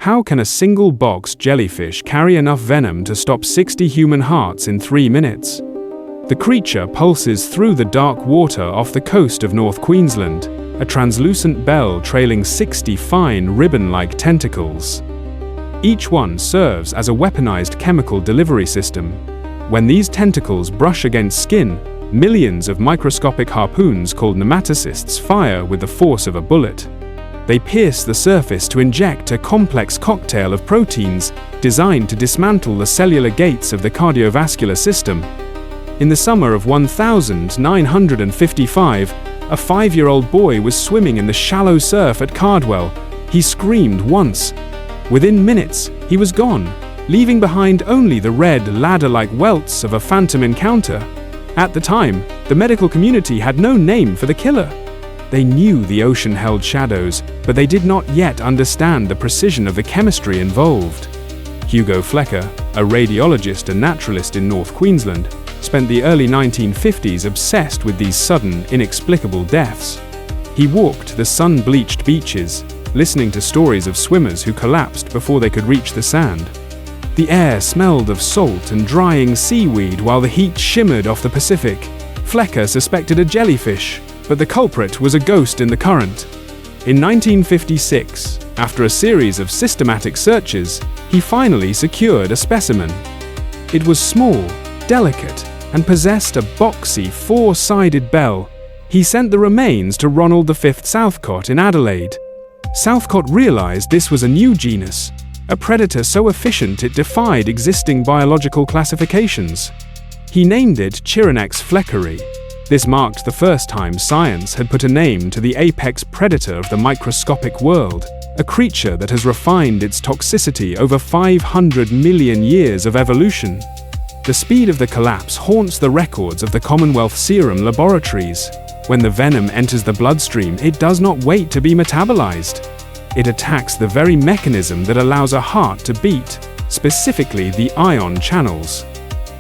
How can a single box jellyfish carry enough venom to stop 60 human hearts in 3 minutes? The creature pulses through the dark water off the coast of North Queensland, a translucent bell trailing 60 fine ribbon-like tentacles. Each one serves as a weaponized chemical delivery system. When these tentacles brush against skin, millions of microscopic harpoons called nematocysts fire with the force of a bullet. They pierce the surface to inject a complex cocktail of proteins designed to dismantle the cellular gates of the cardiovascular system. In the summer of 1955, a 5-year-old boy was swimming in the shallow surf at Cardwell. He screamed once. Within minutes, he was gone, leaving behind only the red, ladder-like welts of a phantom encounter. At the time, the medical community had no name for the killer. They knew the ocean held shadows, but they did not yet understand the precision of the chemistry involved. Hugo Flecker, a radiologist and naturalist in North Queensland, spent the early 1950s obsessed with these sudden, inexplicable deaths. He walked the sun-bleached beaches, listening to stories of swimmers who collapsed before they could reach the sand. The air smelled of salt and drying seaweed while the heat shimmered off the Pacific. Flecker suspected a jellyfish, but the culprit was a ghost in the current. In 1956, after a series of systematic searches, he finally secured a specimen. It was small, delicate, and possessed a boxy, 4-sided bell. He sent the remains to Ronald V. Southcott in Adelaide. Southcott realized this was a new genus, a predator so efficient it defied existing biological classifications. He named it Chironex fleckeri. This marked the first time science had put a name to the apex predator of the microscopic world, a creature that has refined its toxicity over 500 million years of evolution. The speed of the collapse haunts the records of the Commonwealth Serum laboratories. When the venom enters the bloodstream, it does not wait to be metabolized. It attacks the very mechanism that allows a heart to beat, specifically the ion channels.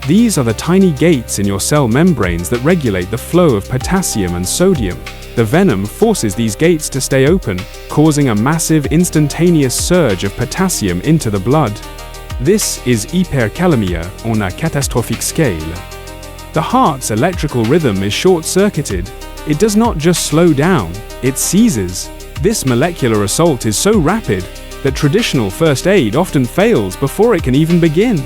These are the tiny gates in your cell membranes that regulate the flow of potassium and sodium. The venom forces these gates to stay open, causing a massive instantaneous surge of potassium into the blood. This is hyperkalemia on a catastrophic scale. The heart's electrical rhythm is short-circuited. It does not just slow down, it seizes. This molecular assault is so rapid that traditional first aid often fails before it can even begin.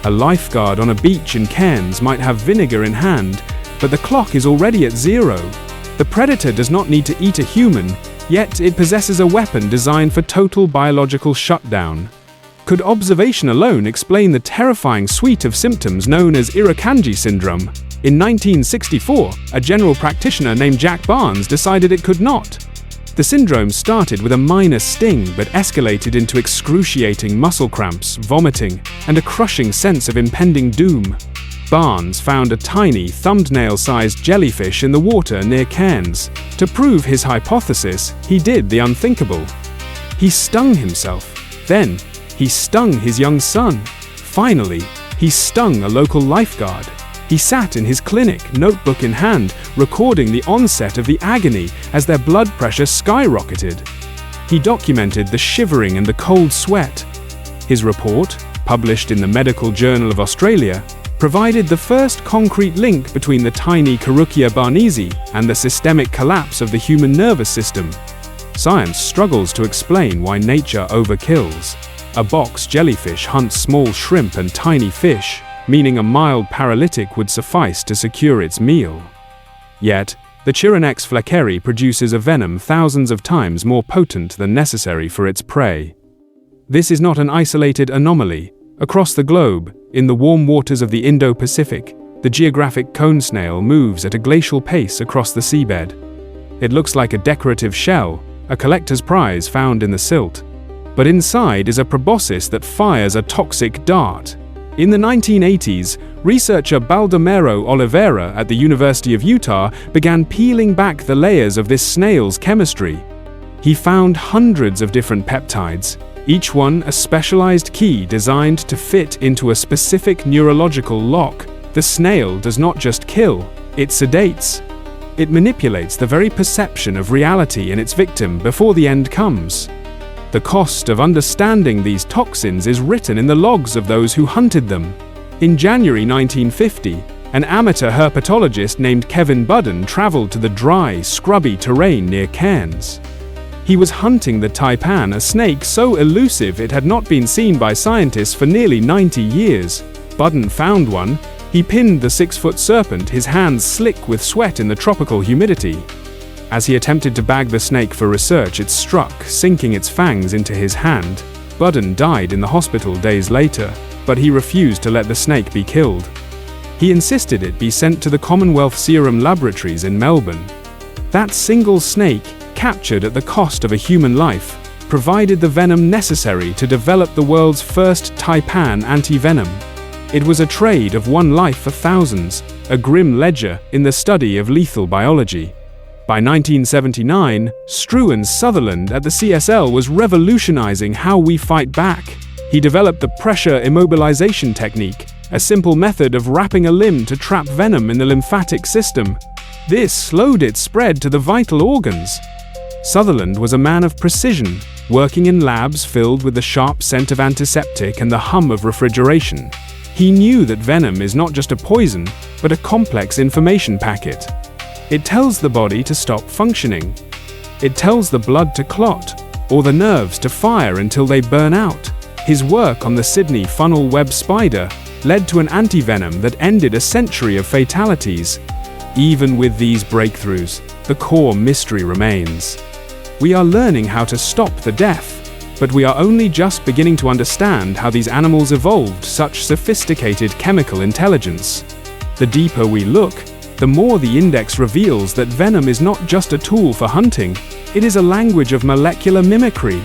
A lifeguard on a beach in Cairns might have vinegar in hand, but the clock is already at 0. The predator does not need to eat a human, yet it possesses a weapon designed for total biological shutdown. Could observation alone explain the terrifying suite of symptoms known as Irukandji syndrome? In 1964, a general practitioner named Jack Barnes decided it could not. The syndrome started with a minor sting but escalated into excruciating muscle cramps, vomiting, and a crushing sense of impending doom. Barnes found a tiny, thumbnail-sized jellyfish in the water near Cairns. To prove his hypothesis, he did the unthinkable. He stung himself. Then, he stung his young son. Finally, he stung a local lifeguard. He sat in his clinic, notebook in hand, recording the onset of the agony as their blood pressure skyrocketed. He documented the shivering and the cold sweat. His report, published in the Medical Journal of Australia, provided the first concrete link between the tiny Carukia barnesi and the systemic collapse of the human nervous system. Science struggles to explain why nature overkills. A box jellyfish hunts small shrimp and tiny fish, meaning a mild paralytic would suffice to secure its meal. Yet, the Chironex fleckeri produces a venom thousands of times more potent than necessary for its prey. This is not an isolated anomaly. Across the globe, in the warm waters of the Indo-Pacific, the geographic cone snail moves at a glacial pace across the seabed. It looks like a decorative shell, a collector's prize found in the silt. But inside is a proboscis that fires a toxic dart. In the 1980s, researcher Baldomero Oliveira at the University of Utah began peeling back the layers of this snail's chemistry. He found hundreds of different peptides, each one a specialized key designed to fit into a specific neurological lock. The snail does not just kill, it sedates. It manipulates the very perception of reality in its victim before the end comes. The cost of understanding these toxins is written in the logs of those who hunted them. In January 1950, an amateur herpetologist named Kevin Budden traveled to the dry, scrubby terrain near Cairns. He was hunting the taipan, a snake so elusive it had not been seen by scientists for nearly 90 years. Budden found one. He pinned the 6-foot serpent, his hands slick with sweat in the tropical humidity. As he attempted to bag the snake for research, it struck, sinking its fangs into his hand. Budden died in the hospital days later, but he refused to let the snake be killed. He insisted it be sent to the Commonwealth Serum Laboratories in Melbourne. That single snake, captured at the cost of a human life, provided the venom necessary to develop the world's first taipan anti-venom. It was a trade of one life for thousands, a grim ledger in the study of lethal biology. By 1979, Struan Sutherland at the CSL was revolutionizing how we fight back. He developed the pressure immobilization technique, a simple method of wrapping a limb to trap venom in the lymphatic system. This slowed its spread to the vital organs. Sutherland was a man of precision, working in labs filled with the sharp scent of antiseptic and the hum of refrigeration. He knew that venom is not just a poison, but a complex information packet. It tells the body to stop functioning. It tells the blood to clot, or the nerves to fire until they burn out. His work on the Sydney funnel web spider led to an antivenom that ended a century of fatalities. Even with these breakthroughs, the core mystery remains. We are learning how to stop the death, but we are only just beginning to understand how these animals evolved such sophisticated chemical intelligence. The deeper we look, the more the index reveals that venom is not just a tool for hunting, it is a language of molecular mimicry.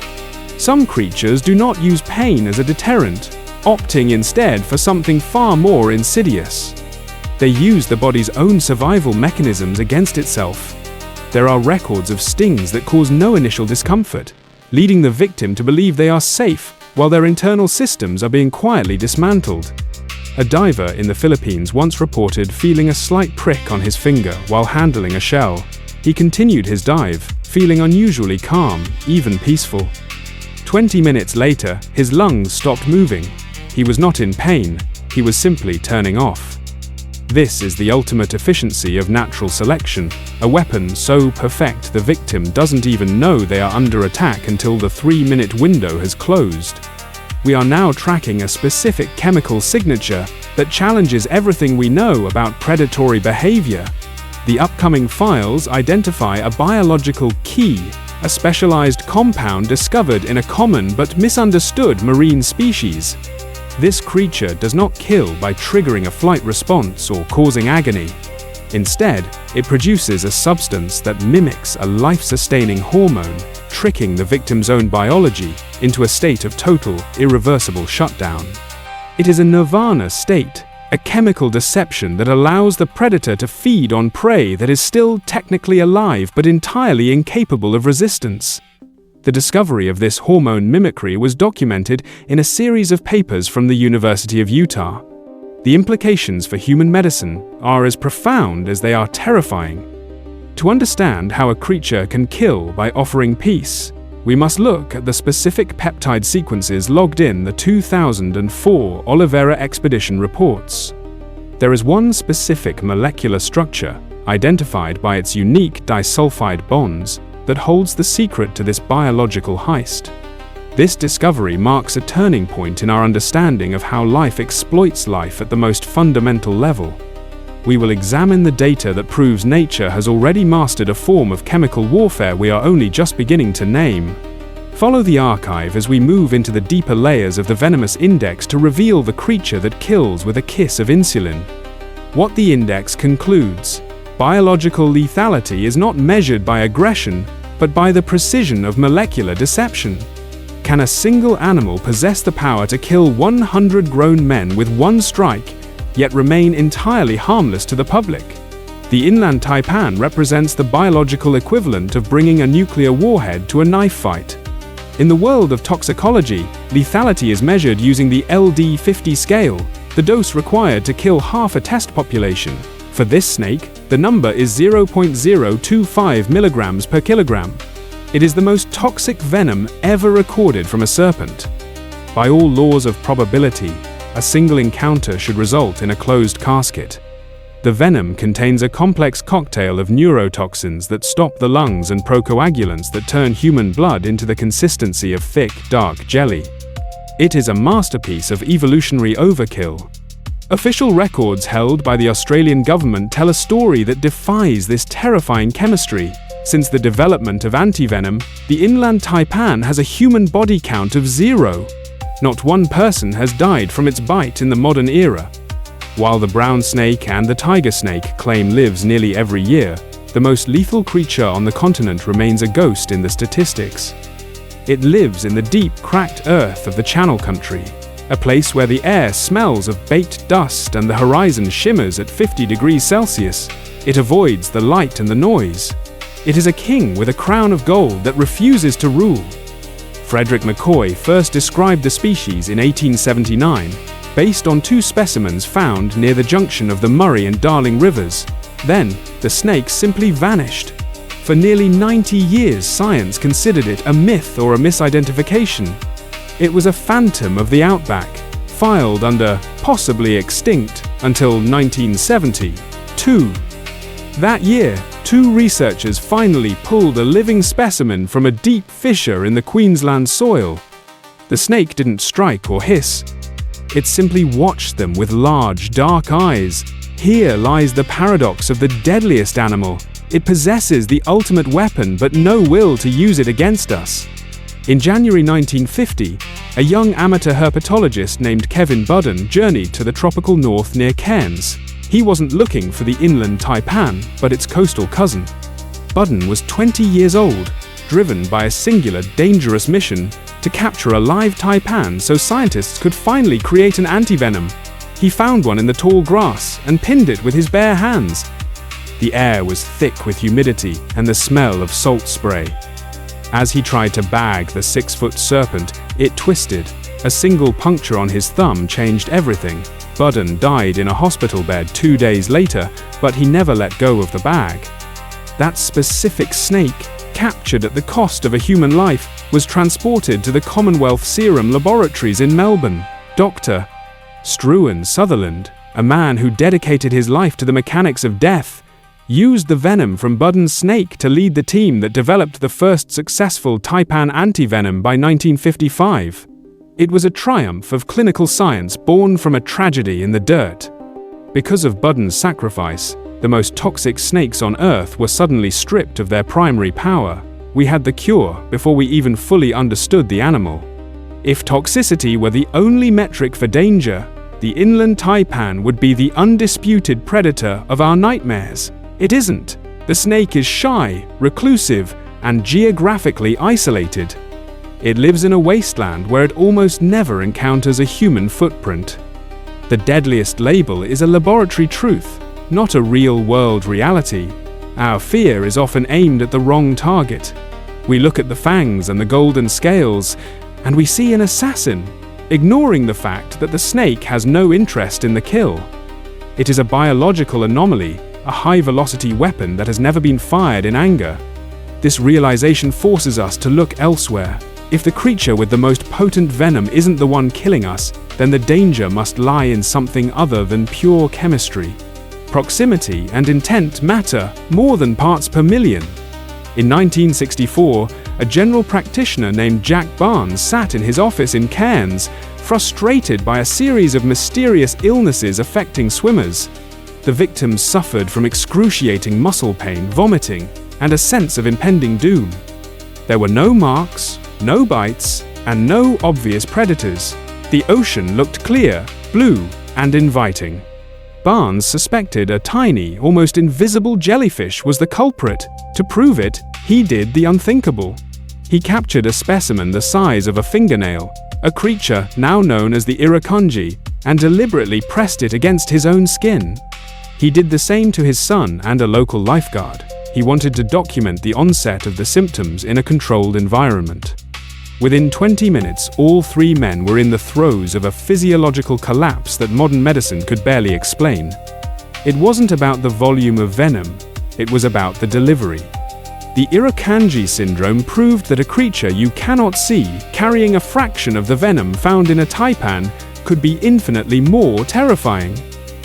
Some creatures do not use pain as a deterrent, opting instead for something far more insidious. They use the body's own survival mechanisms against itself. There are records of stings that cause no initial discomfort, leading the victim to believe they are safe while their internal systems are being quietly dismantled. A diver in the Philippines once reported feeling a slight prick on his finger while handling a shell. He continued his dive, feeling unusually calm, even peaceful. 20 minutes later, his lungs stopped moving. He was not in pain, he was simply turning off. This is the ultimate efficiency of natural selection, a weapon so perfect the victim doesn't even know they are under attack until the 3-minute window has closed. We are now tracking a specific chemical signature that challenges everything we know about predatory behavior. The upcoming files identify a biological key, a specialized compound discovered in a common but misunderstood marine species. This creature does not kill by triggering a flight response or causing agony. Instead, it produces a substance that mimics a life-sustaining hormone, tricking the victim's own biology into a state of total, irreversible shutdown. It is a nirvana state, a chemical deception that allows the predator to feed on prey that is still technically alive but entirely incapable of resistance. The discovery of this hormone mimicry was documented in a series of papers from the University of Utah. The implications for human medicine are as profound as they are terrifying. To understand how a creature can kill by offering peace, we must look at the specific peptide sequences logged in the 2004 Oliveira expedition reports. There is one specific molecular structure, identified by its unique disulfide bonds, that holds the secret to this biological heist. This discovery marks a turning point in our understanding of how life exploits life at the most fundamental level. We will examine the data that proves nature has already mastered a form of chemical warfare we are only just beginning to name. Follow the archive as we move into the deeper layers of the Venomous Index to reveal the creature that kills with a kiss of insulin. What the index concludes: biological lethality is not measured by aggression, but by the precision of molecular deception. Can a single animal possess the power to kill 100 grown men with one strike, yet remain entirely harmless to the public? The inland taipan represents the biological equivalent of bringing a nuclear warhead to a knife fight. In the world of toxicology, lethality is measured using the LD50 scale, the dose required to kill half a test population. For this snake, the number is 0.025 milligrams per kilogram. It is the most toxic venom ever recorded from a serpent. By all laws of probability, a single encounter should result in a closed casket. The venom contains a complex cocktail of neurotoxins that stop the lungs and procoagulants that turn human blood into the consistency of thick, dark jelly. It is a masterpiece of evolutionary overkill. Official records held by the Australian government tell a story that defies this terrifying chemistry. Since the development of antivenom, the inland taipan has a human body count of 0. Not one person has died from its bite in the modern era. While the brown snake and the tiger snake claim lives nearly every year, the most lethal creature on the continent remains a ghost in the statistics. It lives in the deep, cracked earth of the Channel Country, a place where the air smells of baked dust and the horizon shimmers at 50 degrees Celsius. It avoids the light and the noise. It is a king with a crown of gold that refuses to rule. Frederick McCoy first described the species in 1879, based on 2 specimens found near the junction of the Murray and Darling rivers. Then, the snake simply vanished. For nearly 90 years, science considered it a myth or a misidentification. It was a phantom of the outback, filed under possibly extinct until 1972. That year, 2 researchers finally pulled a living specimen from a deep fissure in the Queensland soil. The snake didn't strike or hiss. It simply watched them with large, dark eyes. Here lies the paradox of the deadliest animal. It possesses the ultimate weapon but no will to use it against us. In January 1950, a young amateur herpetologist named Kevin Budden journeyed to the tropical north near Cairns. He wasn't looking for the inland taipan, but its coastal cousin. Budden was 20 years old, driven by a singular, dangerous mission to capture a live taipan so scientists could finally create an antivenom. He found one in the tall grass and pinned it with his bare hands. The air was thick with humidity and the smell of salt spray. As he tried to bag the 6-foot serpent, it twisted. A single puncture on his thumb changed everything. Budden died in a hospital bed 2 days later, but he never let go of the bag. That specific snake, captured at the cost of a human life, was transported to the Commonwealth Serum Laboratories in Melbourne. Dr. Struan Sutherland, a man who dedicated his life to the mechanics of death, used the venom from Budden's snake to lead the team that developed the first successful taipan antivenom by 1955. It was a triumph of clinical science born from a tragedy in the dirt. Because of Budden's sacrifice, the most toxic snakes on Earth were suddenly stripped of their primary power. We had the cure before we even fully understood the animal. If toxicity were the only metric for danger, the inland taipan would be the undisputed predator of our nightmares. It isn't. The snake is shy, reclusive, and geographically isolated. It lives in a wasteland where it almost never encounters a human footprint. The deadliest label is a laboratory truth, not a real-world reality. Our fear is often aimed at the wrong target. We look at the fangs and the golden scales, and we see an assassin, ignoring the fact that the snake has no interest in the kill. It is a biological anomaly, a high-velocity weapon that has never been fired in anger. This realization forces us to look elsewhere. If the creature with the most potent venom isn't the one killing us, then the danger must lie in something other than pure chemistry. Proximity and intent matter more than parts per million. In 1964, a general practitioner named Jack Barnes sat in his office in Cairns, frustrated by a series of mysterious illnesses affecting swimmers. The victims suffered from excruciating muscle pain, vomiting, and a sense of impending doom. There were no marks, no bites, and no obvious predators. The ocean looked clear, blue, and inviting. Barnes suspected a tiny, almost invisible jellyfish was the culprit. To prove it, he did the unthinkable. He captured a specimen the size of a fingernail, a creature now known as the irukandji, and deliberately pressed it against his own skin. He did the same to his son and a local lifeguard. He wanted to document the onset of the symptoms in a controlled environment. Within 20 minutes, all 3 men were in the throes of a physiological collapse that modern medicine could barely explain. It wasn't about the volume of venom, it was about the delivery. The Irukandji syndrome proved that a creature you cannot see, carrying a fraction of the venom found in a taipan, could be infinitely more terrifying.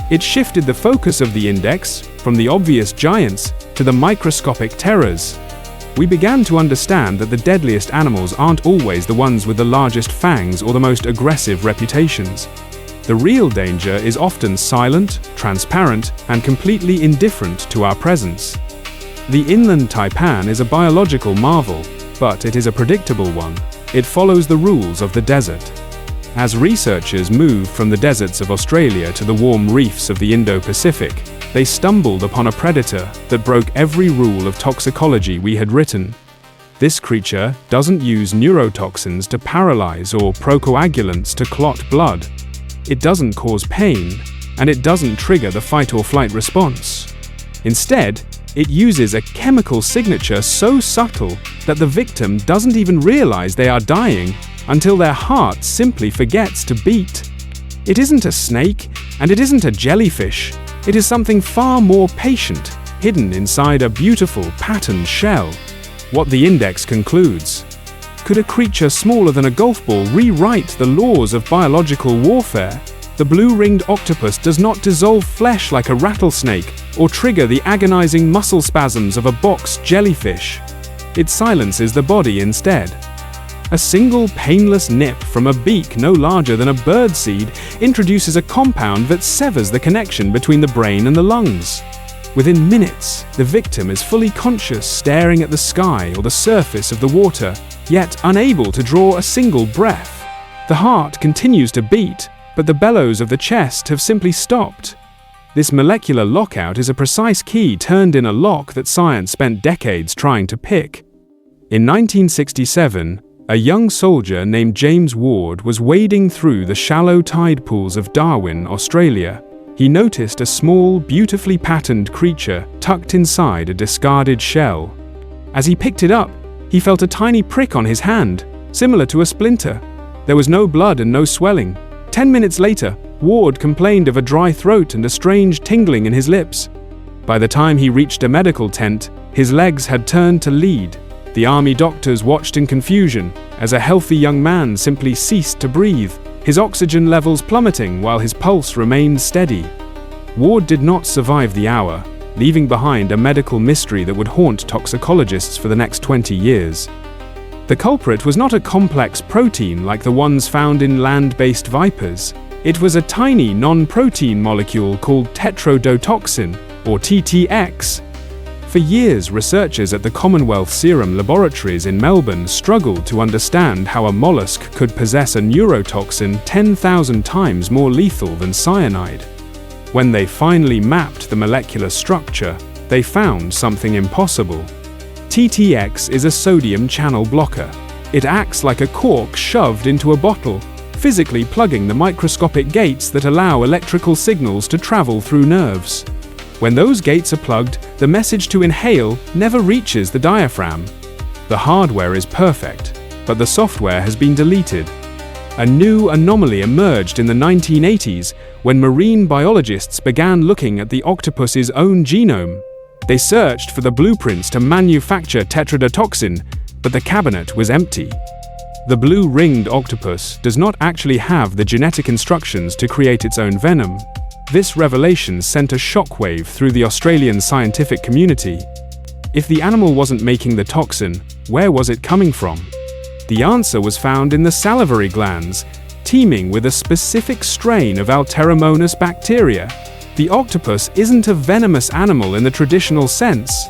It shifted the focus of the index from the obvious giants to the microscopic terrors. We began to understand that the deadliest animals aren't always the ones with the largest fangs or the most aggressive reputations. The real danger is often silent, transparent, and completely indifferent to our presence. The inland taipan is a biological marvel, but it is a predictable one. It follows the rules of the desert. As researchers moved from the deserts of Australia to the warm reefs of the Indo-Pacific, they stumbled upon a predator that broke every rule of toxicology we had written. This creature doesn't use neurotoxins to paralyze or procoagulants to clot blood. It doesn't cause pain, and it doesn't trigger the fight-or-flight response. Instead, it uses a chemical signature so subtle that the victim doesn't even realize they are dying until their heart simply forgets to beat. It isn't a snake, and it isn't a jellyfish. It is something far more patient, hidden inside a beautiful patterned shell. What the index concludes: could a creature smaller than a golf ball rewrite the laws of biological warfare? The blue-ringed octopus does not dissolve flesh like a rattlesnake or trigger the agonizing muscle spasms of a box jellyfish. It silences the body instead. A single painless nip from a beak no larger than a birdseed introduces a compound that severs the connection between the brain and the lungs. Within minutes, the victim is fully conscious, staring at the sky or the surface of the water, yet unable to draw a single breath. The heart continues to beat, but the bellows of the chest have simply stopped. This molecular lockout is a precise key turned in a lock that science spent decades trying to pick. In 1967, a young soldier named James Ward was wading through the shallow tide pools of Darwin, Australia. He noticed a small, beautifully patterned creature tucked inside a discarded shell. As he picked it up, he felt a tiny prick on his hand, similar to a splinter. There was no blood and no swelling. 10 minutes later, Ward complained of a dry throat and a strange tingling in his lips. By the time he reached a medical tent, his legs had turned to lead. The army doctors watched in confusion as a healthy young man simply ceased to breathe, his oxygen levels plummeting while his pulse remained steady. Ward did not survive the hour, leaving behind a medical mystery that would haunt toxicologists for the next 20 years. The culprit was not a complex protein like the ones found in land-based vipers. It was a tiny non-protein molecule called tetrodotoxin, or TTX. For years, researchers at the Commonwealth Serum Laboratories in Melbourne struggled to understand how a mollusk could possess a neurotoxin 10,000 times more lethal than cyanide. When they finally mapped the molecular structure, they found something impossible. TTX is a sodium channel blocker. It acts like a cork shoved into a bottle, physically plugging the microscopic gates that allow electrical signals to travel through nerves. When those gates are plugged, the message to inhale never reaches the diaphragm. The hardware is perfect, but the software has been deleted. A new anomaly emerged in the 1980s when marine biologists began looking at the octopus's own genome. They searched for the blueprints to manufacture tetrodotoxin, but the cabinet was empty. The blue-ringed octopus does not actually have the genetic instructions to create its own venom. This revelation sent a shockwave through the Australian scientific community. If the animal wasn't making the toxin, where was it coming from? The answer was found in the salivary glands, teeming with a specific strain of Alteromonas bacteria. The octopus isn't a venomous animal in the traditional sense.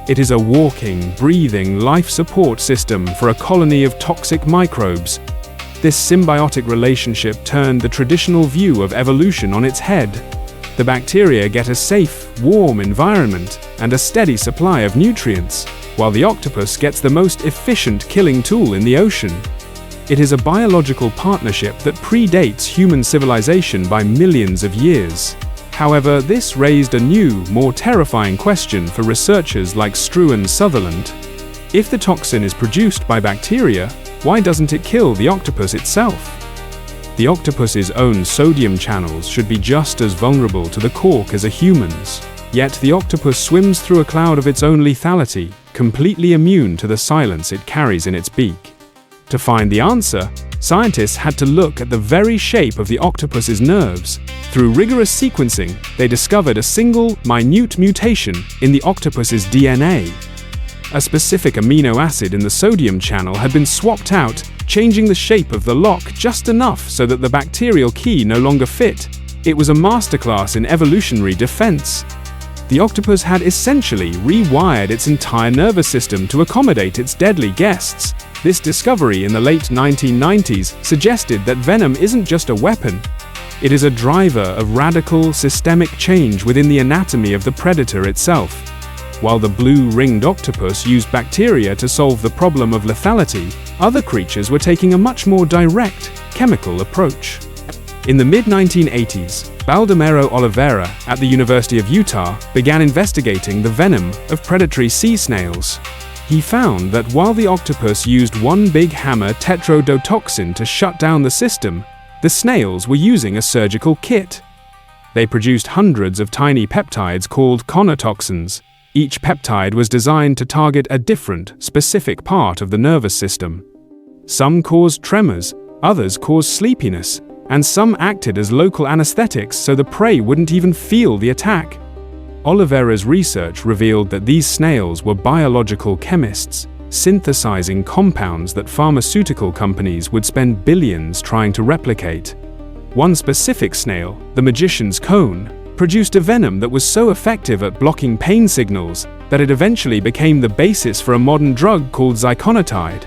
It is a walking, breathing life support system for a colony of toxic microbes. This symbiotic relationship turned the traditional view of evolution on its head. The bacteria get a safe, warm environment and a steady supply of nutrients, while the octopus gets the most efficient killing tool in the ocean. It is a biological partnership that predates human civilization by millions of years. However, this raised a new, more terrifying question for researchers like Struan Sutherland. If the toxin is produced by bacteria, why doesn't it kill the octopus itself? The octopus's own sodium channels should be just as vulnerable to the cork as a human's. Yet the octopus swims through a cloud of its own lethality. completely immune to the silence it carries in its beak? To find the answer, scientists had to look at the very shape of the octopus's nerves. Through rigorous sequencing, they discovered a single, minute mutation in the octopus's DNA. A specific amino acid in the sodium channel had been swapped out, changing the shape of the lock just enough so that the bacterial key no longer fit. It was a masterclass in evolutionary defense. The octopus had essentially rewired its entire nervous system to accommodate its deadly guests. This discovery in the late 1990s suggested that venom isn't just a weapon. It is a driver of radical, systemic change within the anatomy of the predator itself. While the blue-ringed octopus used bacteria to solve the problem of lethality, other creatures were taking a much more direct, chemical approach. In the mid-1980s, Baldomero Oliveira at the University of Utah began investigating the venom of predatory sea snails. He found that while the octopus used one big hammer tetrodotoxin to shut down the system, the snails were using a surgical kit. They produced hundreds of tiny peptides called toxins. Each peptide was designed to target a different, specific part of the nervous system. Some caused tremors, others caused sleepiness, and some acted as local anesthetics so the prey wouldn't even feel the attack. Oliveira's research revealed that these snails were biological chemists, synthesizing compounds that pharmaceutical companies would spend billions trying to replicate. One specific snail, the magician's cone, produced a venom that was so effective at blocking pain signals that it eventually became the basis for a modern drug called ziconotide.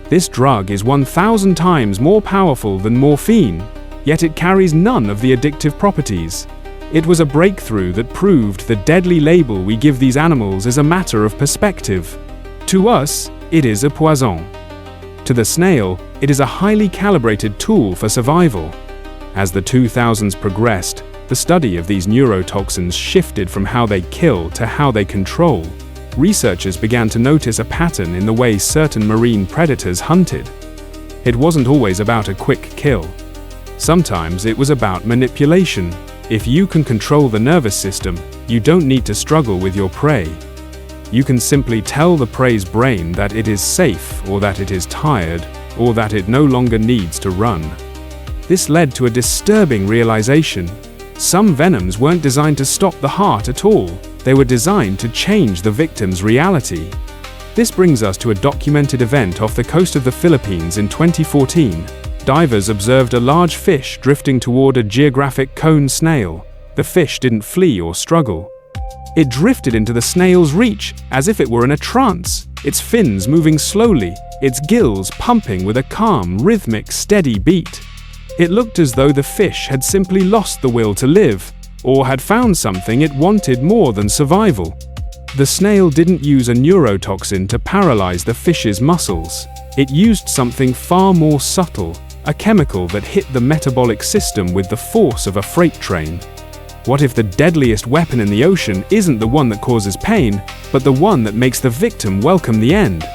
This drug is 1,000 times more powerful than morphine, yet it carries none of the addictive properties. It was a breakthrough that proved the deadly label we give these animals is a matter of perspective. To us, it is a poison. To the snail, it is a highly calibrated tool for survival. As the 2000s progressed, the study of these neurotoxins shifted from how they kill to how they control. Researchers began to notice a pattern in the way certain marine predators hunted. It wasn't always about a quick kill. Sometimes it was about manipulation. If you can control the nervous system, you don't need to struggle with your prey. You can simply tell the prey's brain that it is safe, or that it is tired, or that it no longer needs to run. This led to a disturbing realization. Some venoms weren't designed to stop the heart at all. They were designed to change the victim's reality. This brings us to a documented event off the coast of the Philippines in 2014. Divers observed a large fish drifting toward a geographic cone snail. The fish didn't flee or struggle. It drifted into the snail's reach as if it were in a trance, its fins moving slowly, its gills pumping with a calm, rhythmic, steady beat. It looked as though the fish had simply lost the will to live, or had found something it wanted more than survival. The snail didn't use a neurotoxin to paralyze the fish's muscles. It used something far more subtle, a chemical that hit the metabolic system with the force of a freight train. What if the deadliest weapon in the ocean isn't the one that causes pain, but the one that makes the victim welcome the end?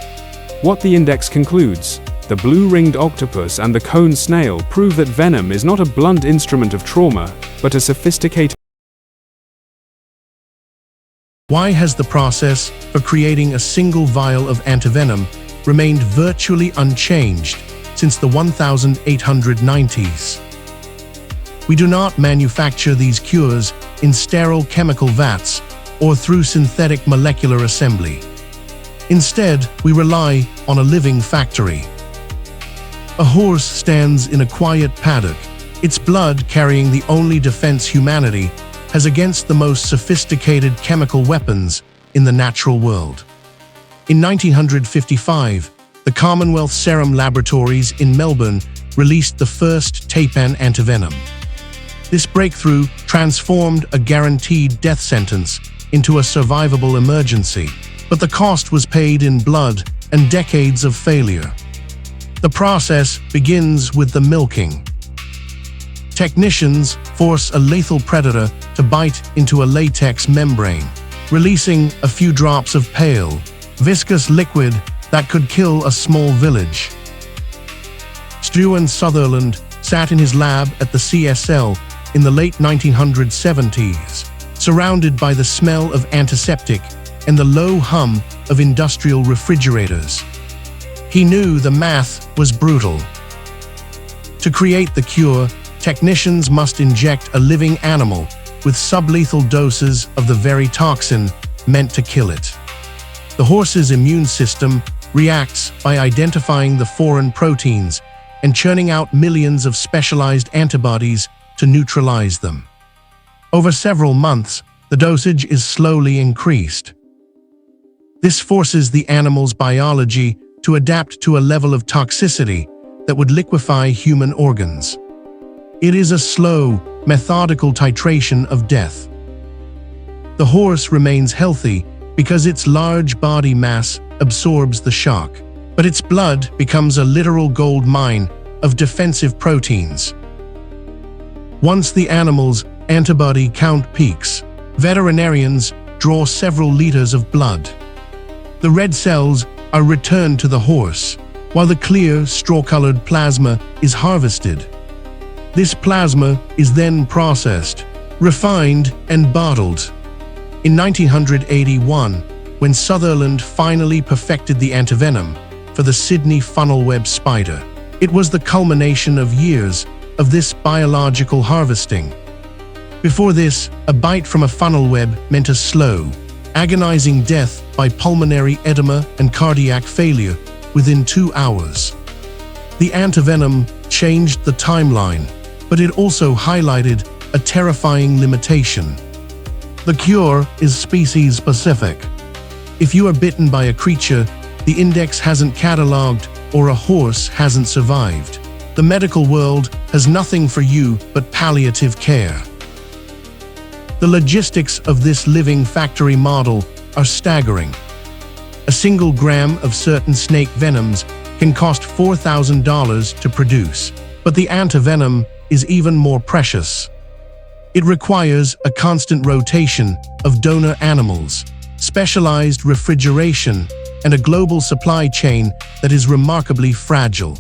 What the index concludes: the blue-ringed octopus and the cone snail prove that venom is not a blunt instrument of trauma, but a sophisticated. Why has the process for creating a single vial of antivenom remained virtually unchanged since the 1890s? We do not manufacture these cures in sterile chemical vats or through synthetic molecular assembly. Instead, we rely on a living factory. A horse stands in a quiet paddock, its blood carrying the only defense humanity has against the most sophisticated chemical weapons in the natural world. In 1955, the Commonwealth Serum Laboratories in Melbourne released the first Tapan antivenom. This breakthrough transformed a guaranteed death sentence into a survivable emergency, but the cost was paid in blood and decades of failure. The process begins with the milking. Technicians force a lethal predator to bite into a latex membrane, releasing a few drops of pale, viscous liquid that could kill a small village. Stuart Sutherland sat in his lab at the CSL in the late 1970s, surrounded by the smell of antiseptic and the low hum of industrial refrigerators. He knew the math was brutal. To create the cure, technicians must inject a living animal with sublethal doses of the very toxin meant to kill it. The horse's immune system reacts by identifying the foreign proteins and churning out millions of specialized antibodies to neutralize them. Over several months, the dosage is slowly increased. This forces the animal's biology to adapt to a level of toxicity that would liquefy human organs. It is a slow, methodical titration of death. The horse remains healthy because its large body mass absorbs the shock, but its blood becomes a literal gold mine of defensive proteins. Once the animal's antibody count peaks, veterinarians draw several liters of blood. The red cells are returned to the horse, while the clear, straw-colored plasma is harvested. This plasma is then processed, refined, and bottled. In 1981, when Sutherland finally perfected the antivenom for the Sydney funnel web spider, it was the culmination of years of this biological harvesting. Before this, a bite from a funnel web meant a slow, agonizing death by pulmonary edema and cardiac failure within 2 hours. The antivenom changed the timeline, but it also highlighted a terrifying limitation. The cure is species-specific. If you are bitten by a creature the index hasn't cataloged or a horse hasn't survived, the medical world has nothing for you but palliative care. The logistics of this living factory model are staggering. A single gram of certain snake venoms can cost $4,000 to produce, but the antivenom is even more precious. It requires a constant rotation of donor animals, specialized refrigeration, and a global supply chain that is remarkably fragile.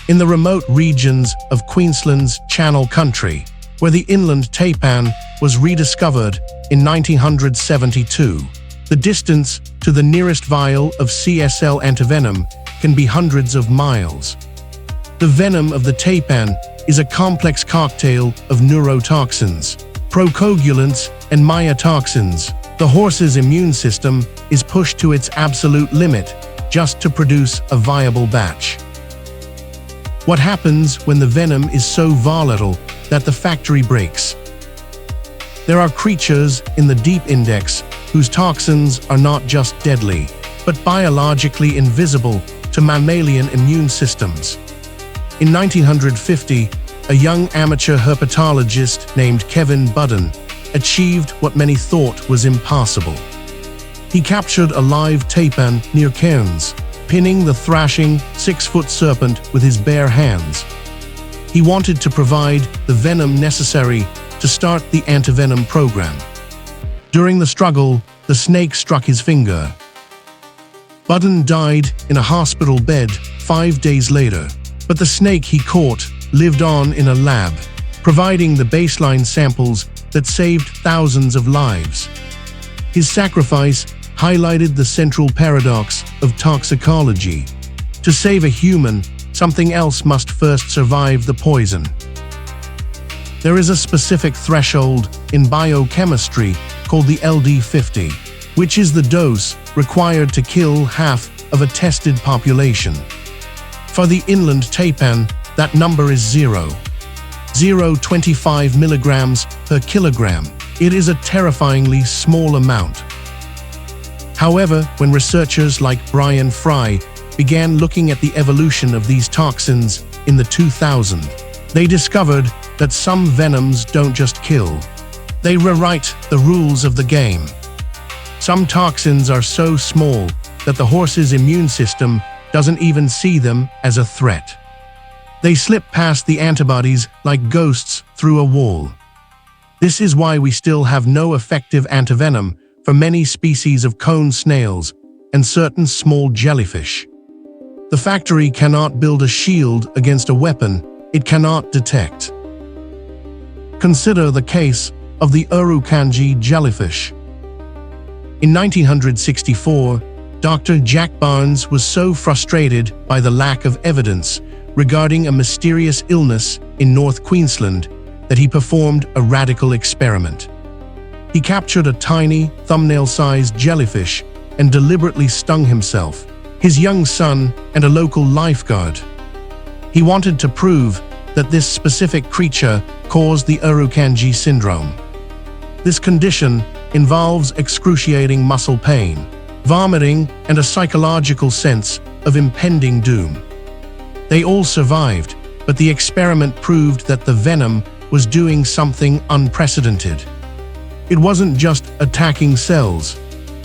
In the remote regions of Queensland's Channel Country, where the inland taipan was rediscovered in 1972, the distance to the nearest vial of CSL antivenom can be hundreds of miles. The venom of the taipan is a complex cocktail of neurotoxins, procoagulants, and myotoxins. The horse's immune system is pushed to its absolute limit just to produce a viable batch. What happens when the venom is so volatile that the factory breaks? There are creatures in the deep index whose toxins are not just deadly, but biologically invisible to mammalian immune systems. In 1950, a young amateur herpetologist named Kevin Budden achieved what many thought was impossible. He captured a live taipan near Cairns, pinning the thrashing 6-foot serpent with his bare hands. He wanted to provide the venom necessary to start the antivenom program. During the struggle, the snake struck his finger. Budden died in a hospital bed 5 days later, but the snake he caught lived on in a lab, providing the baseline samples that saved thousands of lives. His sacrifice highlighted the central paradox of toxicology. To save a human, something else must first survive the poison. There is a specific threshold in biochemistry called the LD50, which is the dose required to kill half of a tested population. For the inland taipan, that number is 0.25 milligrams per kilogram. It is a terrifyingly small amount. However, when researchers like Brian Fry began looking at the evolution of these toxins in the 2000s, they discovered that some venoms don't just kill. They rewrite the rules of the game. Some toxins are so small that the horse's immune system doesn't even see them as a threat. They slip past the antibodies like ghosts through a wall. This is why we still have no effective antivenom for many species of cone snails and certain small jellyfish. The factory cannot build a shield against a weapon it cannot detect. Consider the case of the Urukandji jellyfish. In 1964, Dr. Jack Barnes was so frustrated by the lack of evidence regarding a mysterious illness in North Queensland that he performed a radical experiment. He captured a tiny, thumbnail-sized jellyfish and deliberately stung himself, his young son, and a local lifeguard. He wanted to prove that this specific creature caused the Irukandji syndrome. This condition involves excruciating muscle pain, vomiting, and a psychological sense of impending doom. They all survived, but the experiment proved that the venom was doing something unprecedented. It wasn't just attacking cells,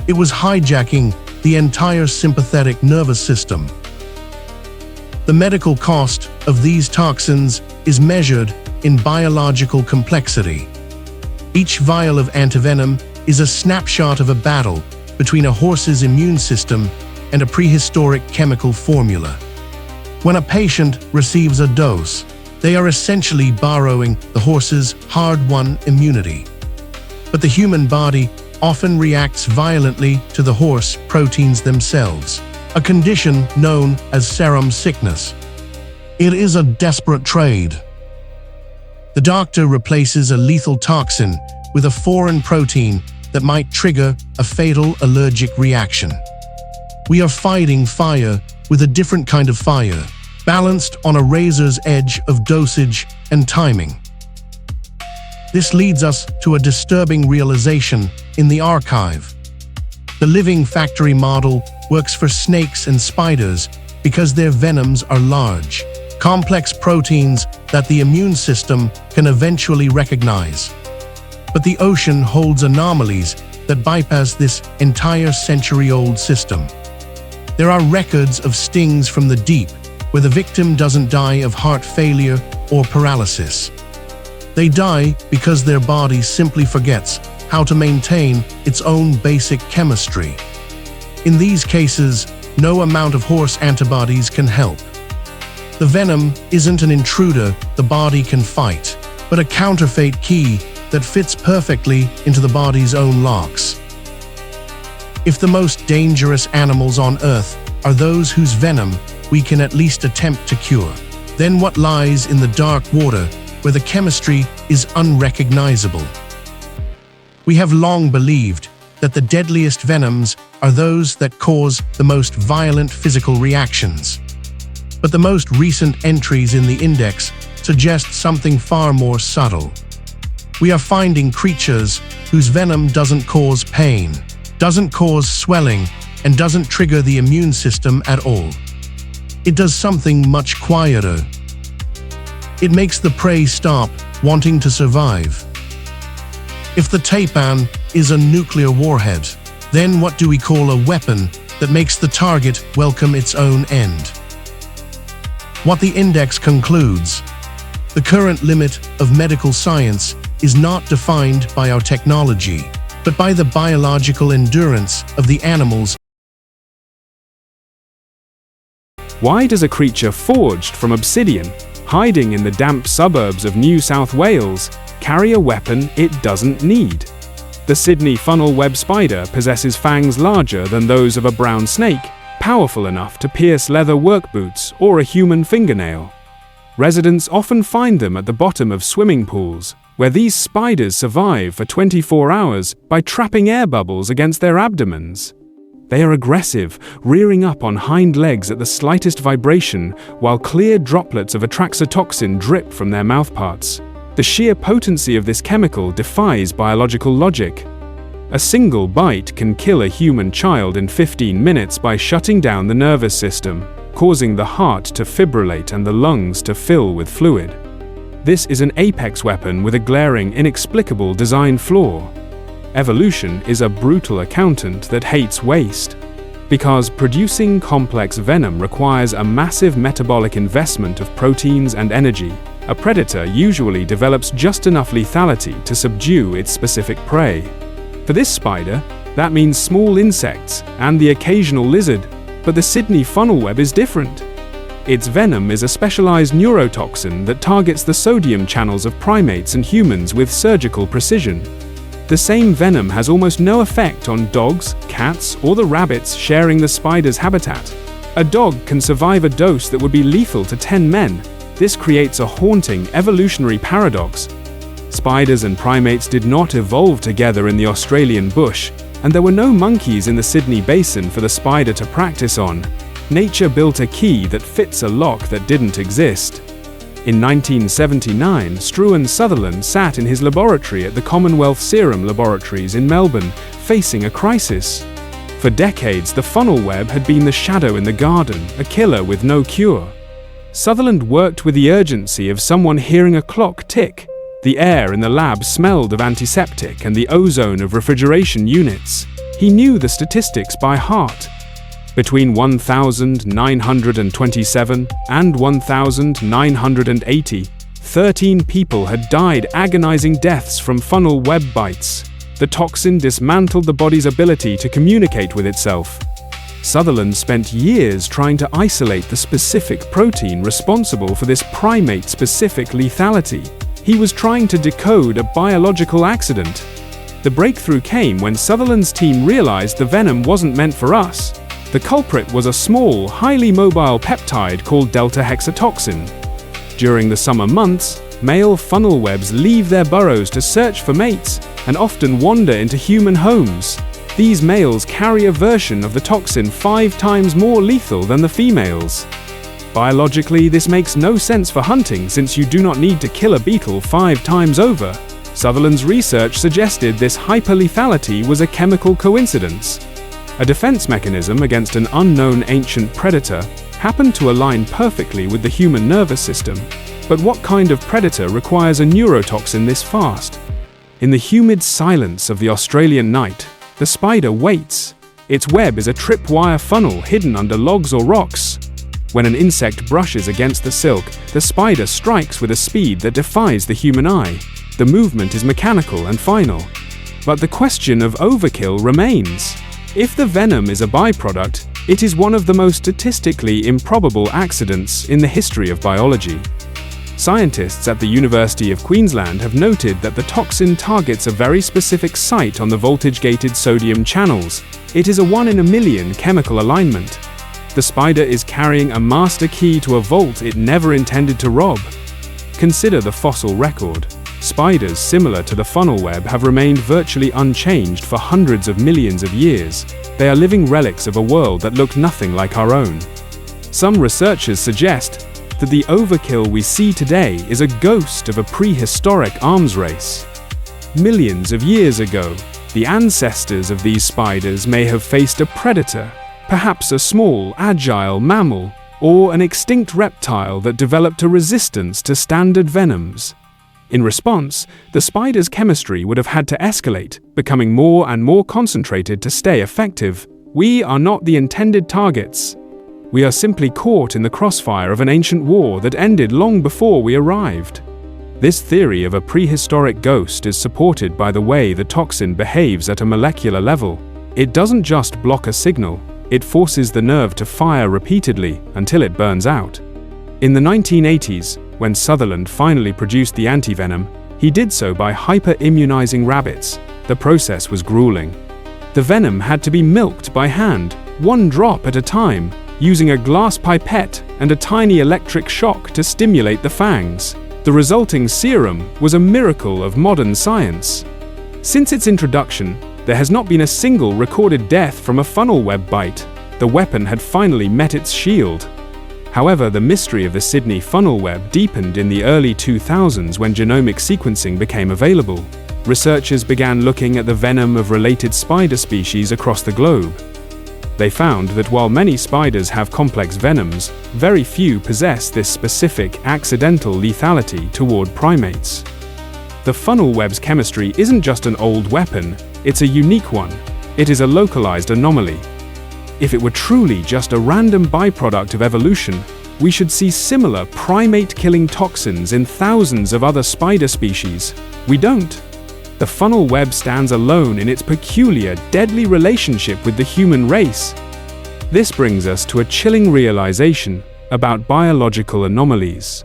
it was hijacking the entire sympathetic nervous system. The medical cost of these toxins is measured in biological complexity. Each vial of antivenom is a snapshot of a battle between a horse's immune system and a prehistoric chemical formula. When a patient receives a dose, they are essentially borrowing the horse's hard-won immunity. But the human body often reacts violently to the horse proteins themselves, a condition known as serum sickness. It is a desperate trade. The doctor replaces a lethal toxin with a foreign protein that might trigger a fatal allergic reaction. We are fighting fire with a different kind of fire, balanced on a razor's edge of dosage and timing. This leads us to a disturbing realization in the archive. The living factory model works for snakes and spiders because their venoms are large, complex proteins that the immune system can eventually recognize. But the ocean holds anomalies that bypass this entire century-old system. There are records of stings from the deep where the victim doesn't die of heart failure or paralysis. They die because their body simply forgets how to maintain its own basic chemistry. In these cases, no amount of horse antibodies can help. The venom isn't an intruder the body can fight, but a counterfeit key that fits perfectly into the body's own locks. If the most dangerous animals on Earth are those whose venom we can at least attempt to cure, then what lies in the dark water where the chemistry is unrecognizable? We have long believed that the deadliest venoms are those that cause the most violent physical reactions. But the most recent entries in the index suggest something far more subtle. We are finding creatures whose venom doesn't cause pain, doesn't cause swelling, and doesn't trigger the immune system at all. It does something much quieter. It makes the prey stop wanting to survive. If the taipan is a nuclear warhead, then what do we call a weapon that makes the target welcome its own end? What the index concludes: the current limit of medical science is not defined by our technology, but by the biological endurance of the animals. Why does a creature forged from obsidian, hiding in the damp suburbs of New South Wales, carry a weapon it doesn't need? The Sydney funnel web spider possesses fangs larger than those of a brown snake, powerful enough to pierce leather work boots or a human fingernail. Residents often find them at the bottom of swimming pools, where these spiders survive for 24 hours by trapping air bubbles against their abdomens. They are aggressive, rearing up on hind legs at the slightest vibration, while clear droplets of toxin drip from their mouthparts. The sheer potency of this chemical defies biological logic. A single bite can kill a human child in 15 minutes by shutting down the nervous system, causing the heart to fibrillate and the lungs to fill with fluid. This is an apex weapon with a glaring, inexplicable design flaw. Evolution is a brutal accountant that hates waste. Because producing complex venom requires a massive metabolic investment of proteins and energy, a predator usually develops just enough lethality to subdue its specific prey. For this spider, that means small insects and the occasional lizard, but the Sydney funnel web is different. Its venom is a specialized neurotoxin that targets the sodium channels of primates and humans with surgical precision. The same venom has almost no effect on dogs, cats, or the rabbits sharing the spider's habitat. A dog can survive a dose that would be lethal to 10 men. This creates a haunting evolutionary paradox. Spiders and primates did not evolve together in the Australian bush, and there were no monkeys in the Sydney Basin for the spider to practice on. Nature built a key that fits a lock that didn't exist. In 1979, Struan Sutherland sat in his laboratory at the Commonwealth Serum Laboratories in Melbourne, facing a crisis. For decades, the funnel web had been the shadow in the garden, a killer with no cure. Sutherland worked with the urgency of someone hearing a clock tick. The air in the lab smelled of antiseptic and the ozone of refrigeration units. He knew the statistics by heart. Between 1927 and 1980, 13 people had died agonizing deaths from funnel web bites. The toxin dismantled the body's ability to communicate with itself. Sutherland spent years trying to isolate the specific protein responsible for this primate-specific lethality. He was trying to decode a biological accident. The breakthrough came when Sutherland's team realized the venom wasn't meant for us. The culprit was a small, highly mobile peptide called delta-hexatoxin. During the summer months, male funnel webs leave their burrows to search for mates and often wander into human homes. These males carry a version of the toxin 5 times more lethal than the females. Biologically, this makes no sense for hunting since you do not need to kill a beetle 5 times over. Sutherland's research suggested this hyperlethality was a chemical coincidence. A defense mechanism against an unknown ancient predator happened to align perfectly with the human nervous system. But what kind of predator requires a neurotoxin this fast? In the humid silence of the Australian night, the spider waits. Its web is a tripwire funnel hidden under logs or rocks. When an insect brushes against the silk, the spider strikes with a speed that defies the human eye. The movement is mechanical and final. But the question of overkill remains. If the venom is a byproduct, it is one of the most statistically improbable accidents in the history of biology. Scientists at the University of Queensland have noted that the toxin targets a very specific site on the voltage-gated sodium channels. It is a 1 in a million chemical alignment. The spider is carrying a master key to a vault it never intended to rob. Consider the fossil record. Spiders similar to the funnel web have remained virtually unchanged for hundreds of millions of years. They are living relics of a world that looked nothing like our own. Some researchers suggest that the overkill we see today is a ghost of a prehistoric arms race. Millions of years ago, the ancestors of these spiders may have faced a predator, perhaps a small, agile mammal, or an extinct reptile that developed a resistance to standard venoms. In response, the spider's chemistry would have had to escalate, becoming more and more concentrated to stay effective. We are not the intended targets. We are simply caught in the crossfire of an ancient war that ended long before we arrived. This theory of a prehistoric ghost is supported by the way the toxin behaves at a molecular level. It doesn't just block a signal, it forces the nerve to fire repeatedly until it burns out. In the 1980s, when Sutherland finally produced the antivenom, he did so by hyper-immunizing rabbits. The process was grueling. The venom had to be milked by hand, 1 drop at a time, using a glass pipette and a tiny electric shock to stimulate the fangs. The resulting serum was a miracle of modern science. Since its introduction, there has not been a single recorded death from a funnel web bite. The weapon had finally met its shield. However, the mystery of the Sydney funnel web deepened in the early 2000s when genomic sequencing became available. Researchers began looking at the venom of related spider species across the globe. They found that while many spiders have complex venoms, very few possess this specific, accidental lethality toward primates. The funnel web's chemistry isn't just an old weapon, it's a unique one. It is a localized anomaly. If it were truly just a random byproduct of evolution, we should see similar primate-killing toxins in thousands of other spider species. We don't. The funnel web stands alone in its peculiar, deadly relationship with the human race. This brings us to a chilling realization about biological anomalies.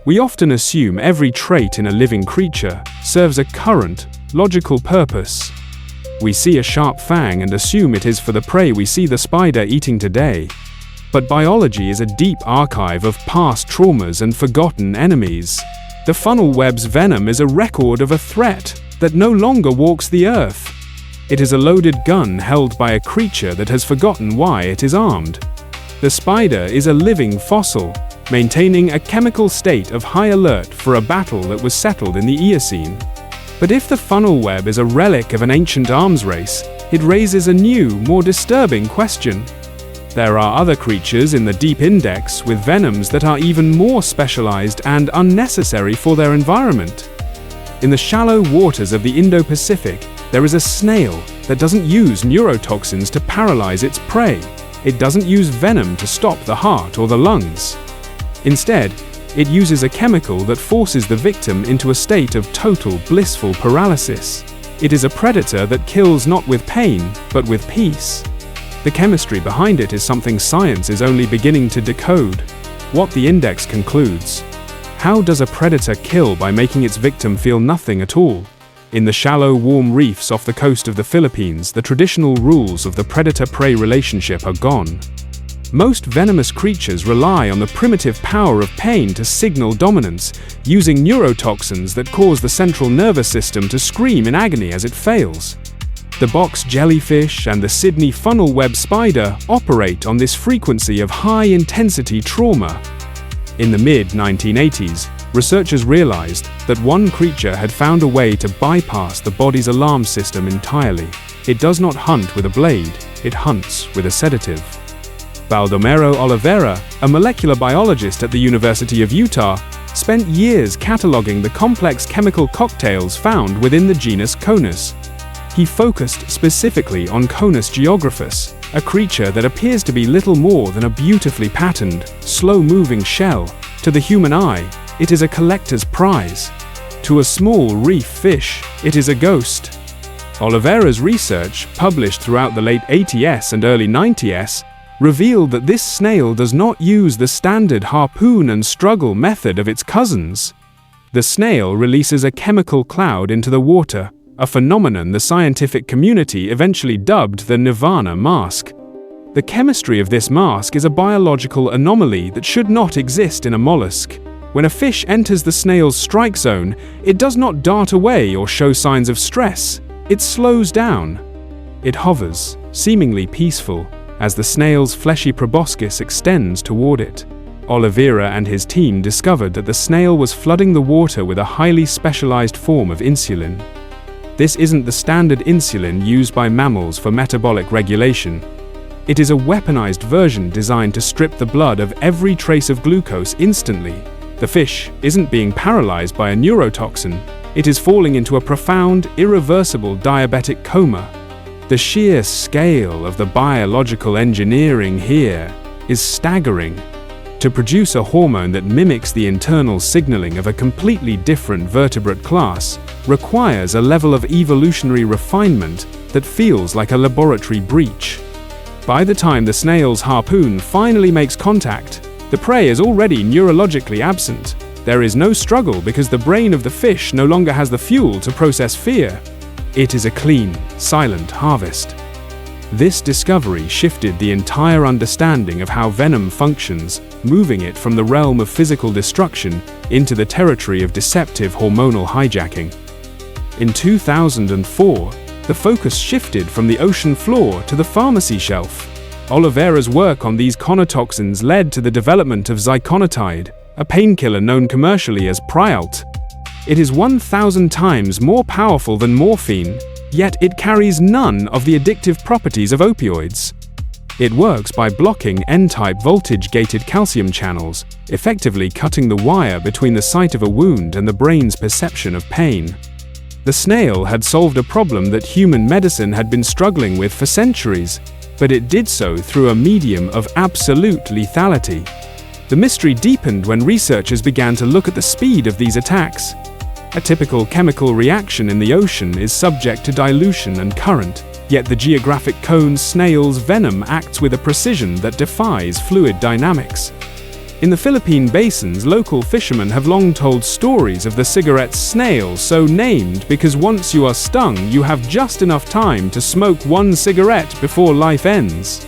We often assume every trait in a living creature serves a current logical purpose. We see a sharp fang and assume it is for the prey we see the spider eating today. But biology is a deep archive of past traumas and forgotten enemies. The funnel web's venom is a record of a threat that no longer walks the earth. It is a loaded gun held by a creature that has forgotten why it is armed. The spider is a living fossil, maintaining a chemical state of high alert for a battle that was settled in the Eocene. But if the funnel web is a relic of an ancient arms race, it raises a new, more disturbing question. There are other creatures in the deep index with venoms that are even more specialized and unnecessary for their environment. In the shallow waters of the Indo-Pacific, there is a snail that doesn't use neurotoxins to paralyze its prey. It doesn't use venom to stop the heart or the lungs. Instead, it uses a chemical that forces the victim into a state of total blissful paralysis. It is a predator that kills not with pain, but with peace. The chemistry behind it is something science is only beginning to decode. What the index concludes. How does a predator kill by making its victim feel nothing at all? In the shallow, warm reefs off the coast of the Philippines, the traditional rules of the predator-prey relationship are gone. Most venomous creatures rely on the primitive power of pain to signal dominance, using neurotoxins that cause the central nervous system to scream in agony as it fails. The box jellyfish and the Sydney funnel web spider operate on this frequency of high-intensity trauma. In the mid-1980s, researchers realized that one creature had found a way to bypass the body's alarm system entirely. It does not hunt with a blade, it hunts with a sedative. Baldomero Oliveira, a molecular biologist at the University of Utah, spent years cataloging the complex chemical cocktails found within the genus Conus. He focused specifically on Conus geographus, a creature that appears to be little more than a beautifully patterned, slow-moving shell. To the human eye, it is a collector's prize. To a small reef fish, it is a ghost. Oliveira's research, published throughout the late 80s and early 90s, revealed that this snail does not use the standard harpoon and struggle method of its cousins. The snail releases a chemical cloud into the water, a phenomenon the scientific community eventually dubbed the Nirvana mask. The chemistry of this mask is a biological anomaly that should not exist in a mollusk. When a fish enters the snail's strike zone, it does not dart away or show signs of stress. It slows down. It hovers, seemingly peaceful, as the snail's fleshy proboscis extends toward it. Oliveira and his team discovered that the snail was flooding the water with a highly specialized form of insulin. This isn't the standard insulin used by mammals for metabolic regulation. It is a weaponized version designed to strip the blood of every trace of glucose instantly. The fish isn't being paralyzed by a neurotoxin. It is falling into a profound, irreversible diabetic coma. The sheer scale of the biological engineering here is staggering. To produce a hormone that mimics the internal signaling of a completely different vertebrate class requires a level of evolutionary refinement that feels like a laboratory breach. By the time the snail's harpoon finally makes contact, the prey is already neurologically absent. There is no struggle because the brain of the fish no longer has the fuel to process fear. It is a clean, silent harvest. This discovery shifted the entire understanding of how venom functions, moving it from the realm of physical destruction into the territory of deceptive hormonal hijacking. In 2004, the focus shifted from the ocean floor to the pharmacy shelf. Oliveira's work on these conotoxins led to the development of ziconotide, a painkiller known commercially as Prialt. It is 1,000 times more powerful than morphine, yet it carries none of the addictive properties of opioids. It works by blocking N-type voltage-gated calcium channels, effectively cutting the wire between the site of a wound and the brain's perception of pain. The snail had solved a problem that human medicine had been struggling with for centuries, but it did so through a medium of absolute lethality. The mystery deepened when researchers began to look at the speed of these attacks. A typical chemical reaction in the ocean is subject to dilution and current, yet the geographic cone snail's venom acts with a precision that defies fluid dynamics. In the Philippine basins, local fishermen have long told stories of the cigarette snail, so named because once you are stung, you have just enough time to smoke one cigarette before life ends.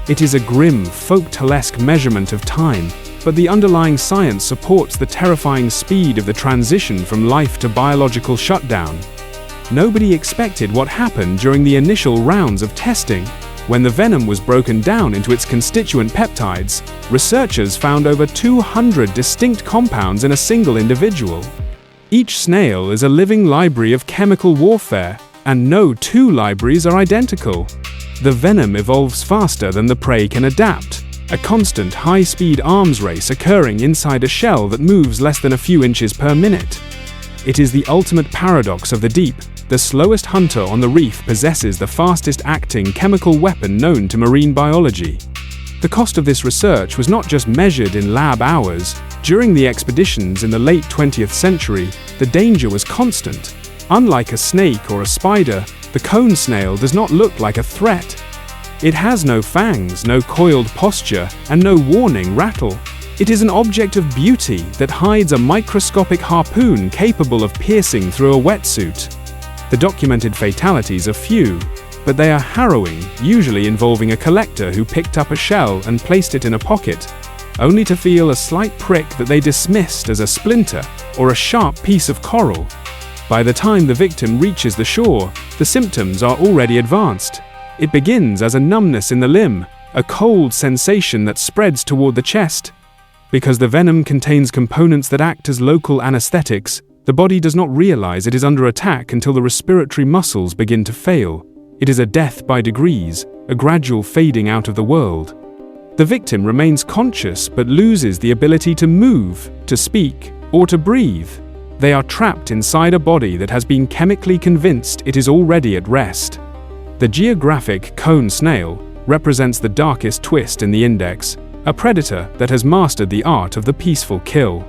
It is a grim, folk-tale-esque measurement of time, but the underlying science supports the terrifying speed of the transition from life to biological shutdown. Nobody expected what happened during the initial rounds of testing. When the venom was broken down into its constituent peptides, researchers found over 200 distinct compounds in a single individual. Each snail is a living library of chemical warfare, and no two libraries are identical. The venom evolves faster than the prey can adapt, a constant high-speed arms race occurring inside a shell that moves less than a few inches per minute. It is the ultimate paradox of the deep. The slowest hunter on the reef possesses the fastest-acting chemical weapon known to marine biology. The cost of this research was not just measured in lab hours. During the expeditions in the late 20th century, the danger was constant. Unlike a snake or a spider, the cone snail does not look like a threat. It has no fangs, no coiled posture, and no warning rattle. It is an object of beauty that hides a microscopic harpoon capable of piercing through a wetsuit. The documented fatalities are few, but they are harrowing, usually involving a collector who picked up a shell and placed it in a pocket, only to feel a slight prick that they dismissed as a splinter or a sharp piece of coral. By the time the victim reaches the shore, the symptoms are already advanced. It begins as a numbness in the limb, a cold sensation that spreads toward the chest. Because the venom contains components that act as local anesthetics, the body does not realize it is under attack until the respiratory muscles begin to fail. It is a death by degrees, a gradual fading out of the world. The victim remains conscious but loses the ability to move, to speak, or to breathe. They are trapped inside a body that has been chemically convinced it is already at rest. The geographic cone snail represents the darkest twist in the index, a predator that has mastered the art of the peaceful kill.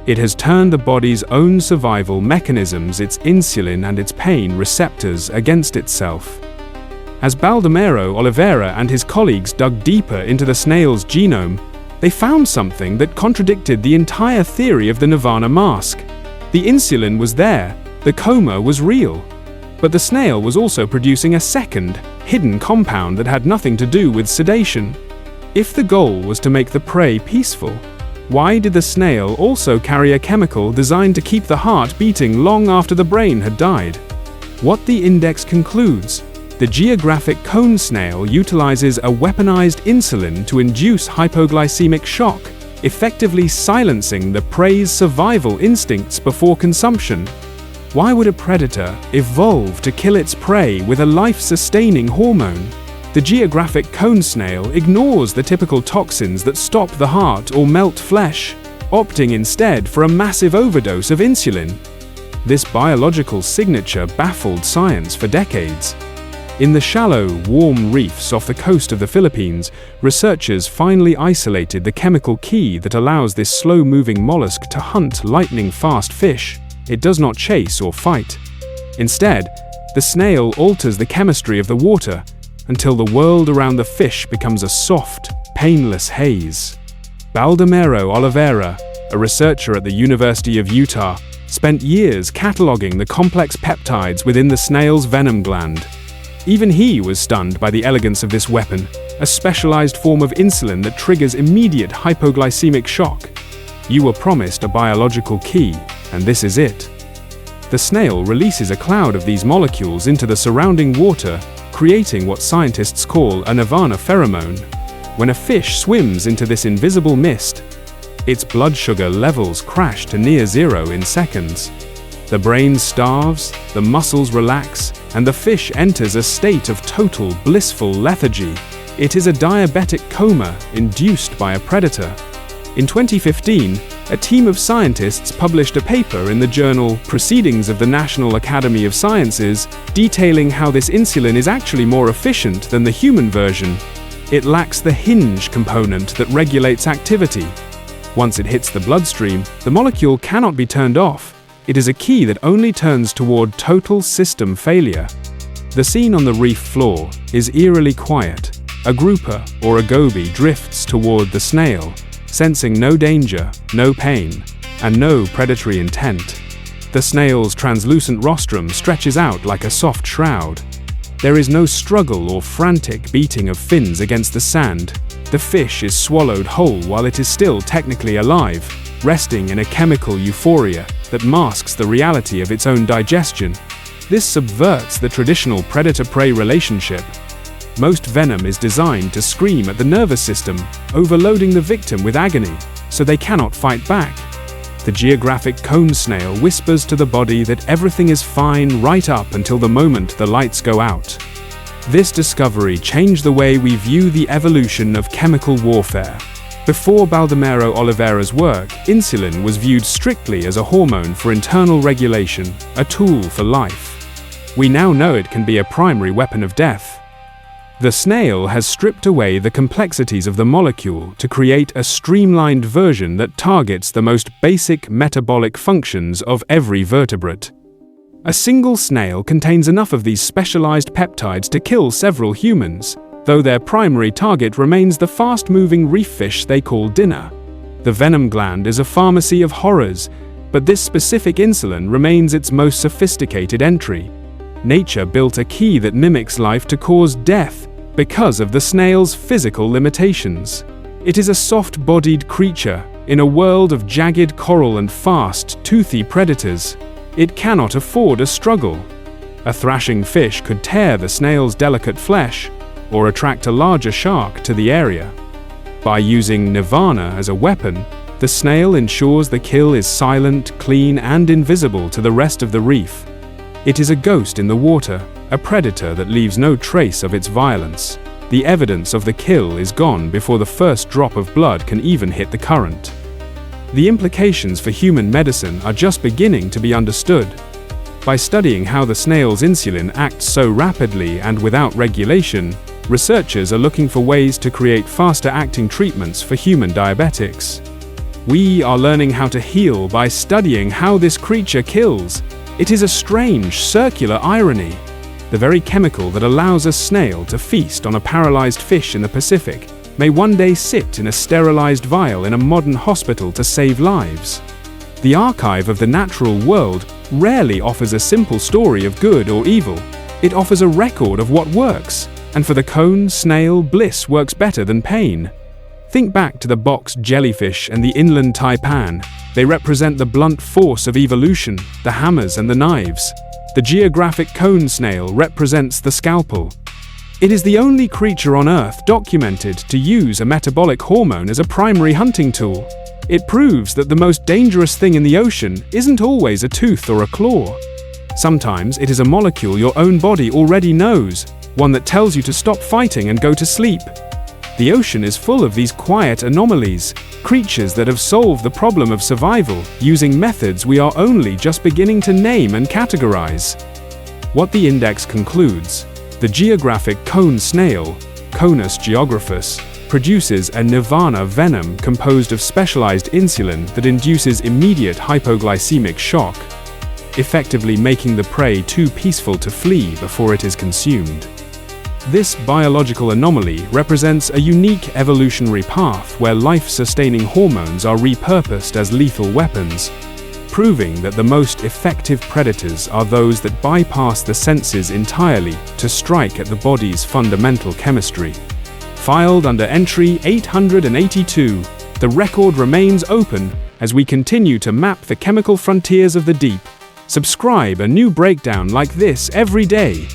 It has turned the body's own survival mechanisms, its insulin and its pain receptors, against itself. As Baldomero Oliveira and his colleagues dug deeper into the snail's genome, they found something that contradicted the entire theory of the Nirvana mask. The insulin was there, the coma was real, but the snail was also producing a second, hidden compound that had nothing to do with sedation. If the goal was to make the prey peaceful, why did the snail also carry a chemical designed to keep the heart beating long after the brain had died? What the index concludes: the geographic cone snail utilizes a weaponized insulin to induce hypoglycemic shock, effectively silencing the prey's survival instincts before consumption. Why would a predator evolve to kill its prey with a life-sustaining hormone? The geographic cone snail ignores the typical toxins that stop the heart or melt flesh, opting instead for a massive overdose of insulin. This biological signature baffled science for decades. In the shallow, warm reefs off the coast of the Philippines, researchers finally isolated the chemical key that allows this slow-moving mollusk to hunt lightning-fast fish. It does not chase or fight. Instead, the snail alters the chemistry of the water until the world around the fish becomes a soft, painless haze. Baldomero Oliveira, a researcher at the University of Utah, spent years cataloging the complex peptides within the snail's venom gland. Even he was stunned by the elegance of this weapon, a specialized form of insulin that triggers immediate hypoglycemic shock. You were promised a biological key, and this is it. The snail releases a cloud of these molecules into the surrounding water, creating what scientists call a Nirvana pheromone. When a fish swims into this invisible mist, its blood sugar levels crash to near zero in seconds. The brain starves, the muscles relax, and the fish enters a state of total blissful lethargy. It is a diabetic coma induced by a predator. In 2015, a team of scientists published a paper in the journal Proceedings of the National Academy of Sciences detailing how this insulin is actually more efficient than the human version. It lacks the hinge component that regulates activity. Once it hits the bloodstream, the molecule cannot be turned off. It is a key that only turns toward total system failure. The scene on the reef floor is eerily quiet. A grouper or a goby drifts toward the snail, sensing no danger, no pain, and no predatory intent. The snail's translucent rostrum stretches out like a soft shroud. There is no struggle or frantic beating of fins against the sand. The fish is swallowed whole while it is still technically alive, resting in a chemical euphoria that masks the reality of its own digestion. This subverts the traditional predator-prey relationship. Most venom is designed to scream at the nervous system, overloading the victim with agony, so they cannot fight back. The geographic cone snail whispers to the body that everything is fine right up until the moment the lights go out. This discovery changed the way we view the evolution of chemical warfare. Before Baldomero Oliveira's work, insulin was viewed strictly as a hormone for internal regulation, a tool for life. We now know it can be a primary weapon of death. The snail has stripped away the complexities of the molecule to create a streamlined version that targets the most basic metabolic functions of every vertebrate. A single snail contains enough of these specialized peptides to kill several humans, though their primary target remains the fast-moving reef fish they call dinner. The venom gland is a pharmacy of horrors, but this specific insulin remains its most sophisticated entry. Nature built a key that mimics life to cause death because of the snail's physical limitations. It is a soft-bodied creature in a world of jagged coral and fast, toothy predators. It cannot afford a struggle. A thrashing fish could tear the snail's delicate flesh or attract a larger shark to the area. By using Nirvana as a weapon, the snail ensures the kill is silent, clean, and invisible to the rest of the reef. It is a ghost in the water, a predator that leaves no trace of its violence. The evidence of the kill is gone before the first drop of blood can even hit the current. The implications for human medicine are just beginning to be understood. By studying how the snail's insulin acts so rapidly and without regulation, researchers are looking for ways to create faster-acting treatments for human diabetics. We are learning how to heal by studying how this creature kills. It is a strange, circular irony. The very chemical that allows a snail to feast on a paralyzed fish in the Pacific may one day sit in a sterilized vial in a modern hospital to save lives. The archive of the natural world rarely offers a simple story of good or evil. It offers a record of what works, and for the cone snail, bliss works better than pain. Think back to the box jellyfish and the inland taipan. They represent the blunt force of evolution, the hammers and the knives. The geographic cone snail represents the scalpel. It is the only creature on Earth documented to use a metabolic hormone as a primary hunting tool. It proves that the most dangerous thing in the ocean isn't always a tooth or a claw. Sometimes it is a molecule your own body already knows, one that tells you to stop fighting and go to sleep. The ocean is full of these quiet anomalies, creatures that have solved the problem of survival using methods we are only just beginning to name and categorize. What the index concludes: the geographic cone snail, Conus geographus, produces a Nirvana venom composed of specialized insulin that induces immediate hypoglycemic shock, effectively making the prey too peaceful to flee before it is consumed. This biological anomaly represents a unique evolutionary path where life-sustaining hormones are repurposed as lethal weapons, proving that the most effective predators are those that bypass the senses entirely to strike at the body's fundamental chemistry. Filed under entry 882, the record remains open as we continue to map the chemical frontiers of the deep. Subscribe a new breakdown like this every day.